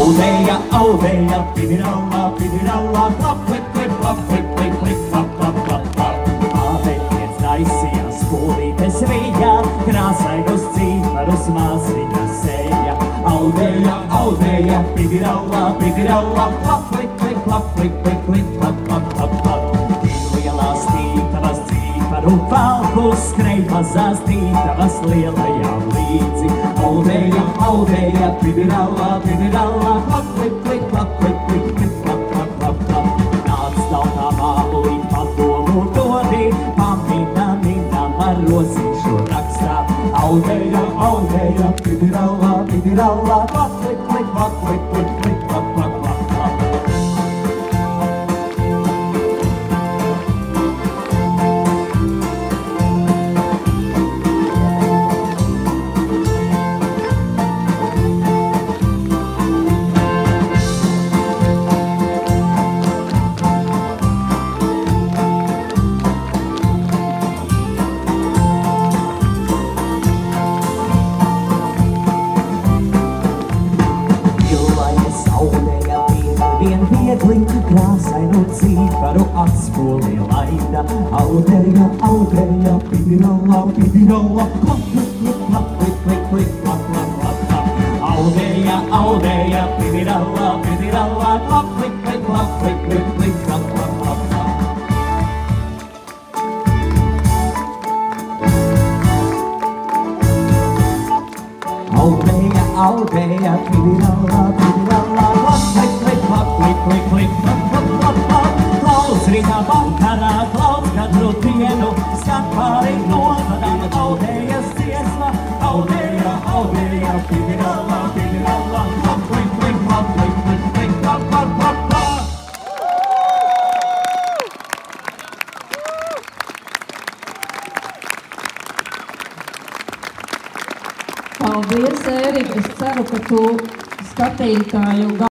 Aldeia, aldeia, pipiralla, pipiralla, klap, klik, klik, klap, klik, klik, klik, klap, klap, klap, klap. Pāvēties taisījās, skolītes rīja, krāsainus ciparus māsiņas seja. Aldeia, aldeia, pipiralla, pipiralla, klap, klik, klik, klap, klik, klik, klik, klap, klap, klap, klap. Lielās tītavas ciparu valkus, skrēj mazās tītavas lielajām līdzi. Aldeia, aldeia, pipiralla, pipiralla, klap, klik, klik, klap, klik, klik, klik, klap, klap, klap, klap. Nāc tautā mālīt padomu dodi, pamina, minam ar rosīšu rakstā. Aldeia, aldeia, pipiralla, pipiralla, klap, klik, klik, klap, klik, klik, klik, klap, klap, klap, klap. Viegli krāsainu ciparu atspoli laida. Aldeia, aldeia, pipiralla, pipiralla, klap, klik, klik, klap, klik, klik, klik, klap, klap, klap, klap. Aldeia, aldeia, pipiralla, pipiralla, klap, klik, klik, klap, klik, klik, klik, klap, klap, klap, klap. Aldeia, aldeia, pipiralla, pipiralla, klap, klik, klik, klap, klik, klik, klik, klap, klap, klap, klap. Klaus rītā vakarā, klaus katru dienu, skan pāri novadam aldejas dziesma. Aldeja, aldeja, pipiralla, pipiralla, klap, klik, klik, klap, klik, klik, klik, klap, klap, klap, klap. Paldies, Ērika! Es ceru, ka tu skatītāju